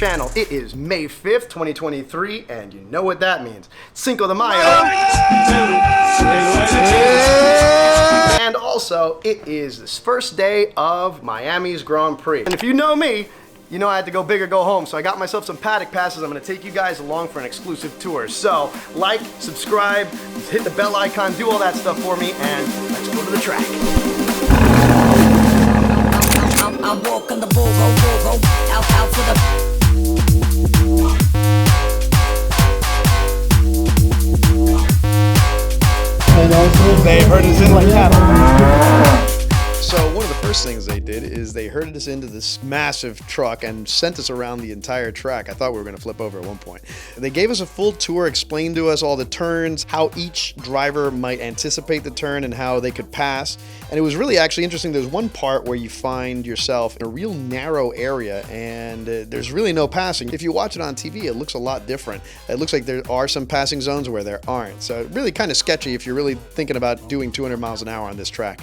channel. It is May 5th, 2023, and you know what that means. Cinco de Mayo. And also, it is this first day of Miami's Grand Prix. And if you know me, you know I had to go big or go home, so I got myself some Paddock passes. I'm gonna take you guys along for an exclusive tour. So, like, subscribe, hit the bell icon, do all that stuff for me, and let's go to the track. I'm walking the bull, go, out for the... They heard us in like cattle. So one of the first things they did is they herded us into this massive truck and sent us around the entire track. I thought we were going to flip over at one point. They gave us a full tour, explained to us all the turns, how each driver might anticipate the turn and how they could pass. And it was really actually interesting. There's one part where you find yourself in a real narrow area and there's really no passing. If you watch it on TV, it looks a lot different. It looks like there are some passing zones where there aren't. So really kind of sketchy if you're really thinking about doing 200 miles an hour on this track.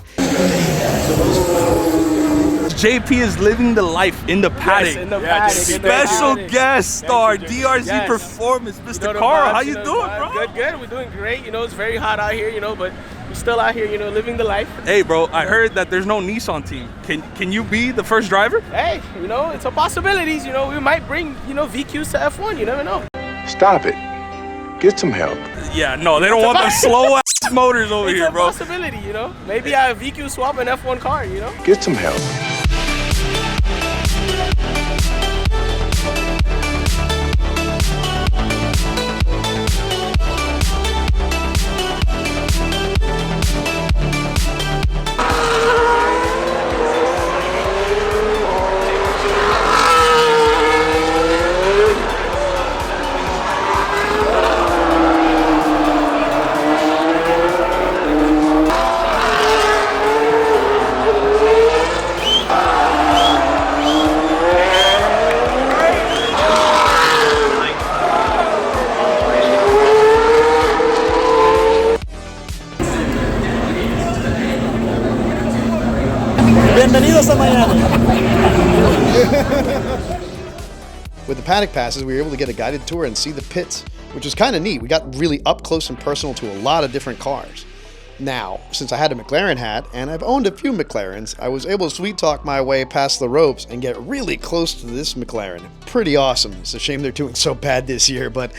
JP is living the life in the paddock. Yes, in the paddock. Special guest star, DRZ Performance. Mr. Carl, how you doing, bro? Good. We're doing great. You know, it's very hot out here, you know, but we're still out here, you know, living the life. Hey, bro, I heard that there's no Nissan team. Can you be the first driver? Hey, you know, it's a possibilities. You know, we might bring, you know, VQs to F1. You never know. Stop it. Get some help. Yeah, no, they don't want the slow-ass motors over here, bro. It's a possibility, you know. Maybe I VQ swap an F1 car, you know. Get some help. Bienvenidos a Miami. With the Paddock passes, we were able to get a guided tour and see the pits, which was kind of neat. We got really up close and personal to a lot of different cars. Now, since I had a McLaren hat, and I've owned a few McLarens, I was able to sweet talk my way past the ropes and get really close to this McLaren. Pretty awesome. It's a shame they're doing so bad this year, but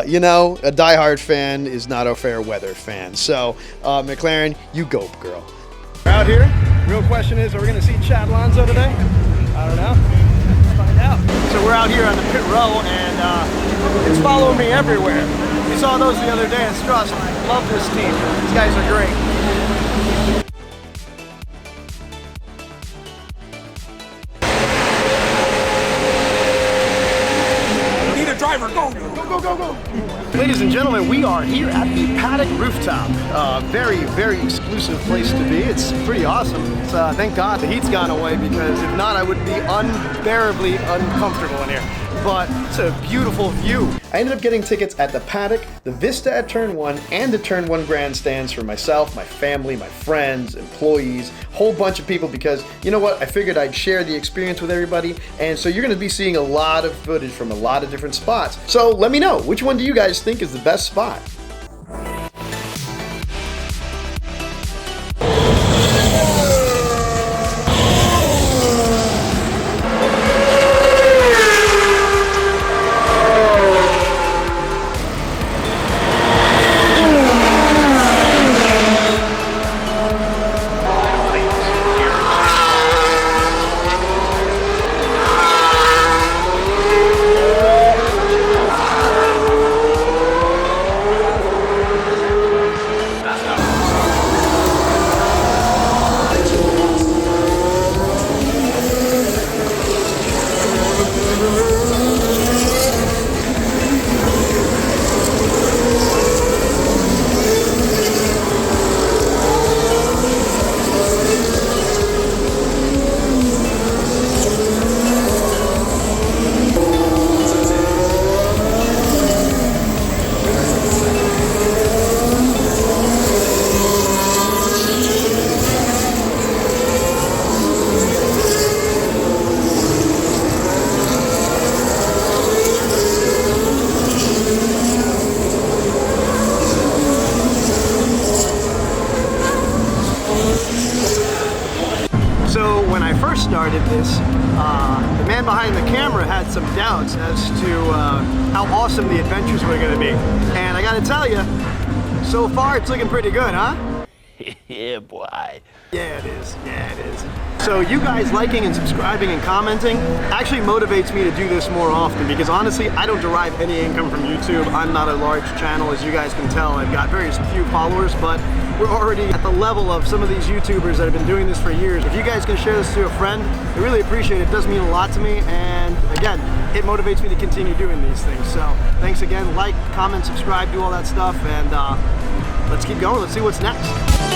you know, a diehard fan is not a fair weather fan. So, McLaren, you go, girl. We're out here. Real question is, are we going to see Chad Alonso today? I don't know. Let's find out. So we're out here on the pit row, and it's following me everywhere. We saw those the other day at Strauss. I love this team. These guys are great. Need a driver, go! Go. Ladies and gentlemen, we are here at the Paddock rooftop. Very, very exclusive place to be. It's pretty awesome. It's, thank God the heat's gone away, because if not, I would be unbearably uncomfortable in here. But it's a beautiful view. I ended up getting tickets at the Paddock, the Vista at Turn 1, and the Turn 1 grandstands for myself, my family, my friends, employees, whole bunch of people, because you know what? I figured I'd share the experience with everybody, and so you're going to be seeing a lot of footage from a lot of different spots. So let me know, which one do you guys think is the best spot? behind the camera had some doubts as to how awesome the adventures were going to be. And I got to tell you, so far it's looking pretty good, huh? Yeah, boy. Yeah, it is. Yeah, it is. So you guys liking and subscribing and commenting actually motivates me to do this more often, because honestly, I don't derive any income from YouTube. I'm not a large channel, as you guys can tell. I've got very few followers, but we're already at the level of some of these YouTubers that have been doing this for years. If you guys can share this to a friend, I really appreciate it. It does mean a lot to me, and again, it motivates me to continue doing these things. So thanks again. Like, comment, subscribe, do all that stuff, and let's keep going. Let's see what's next.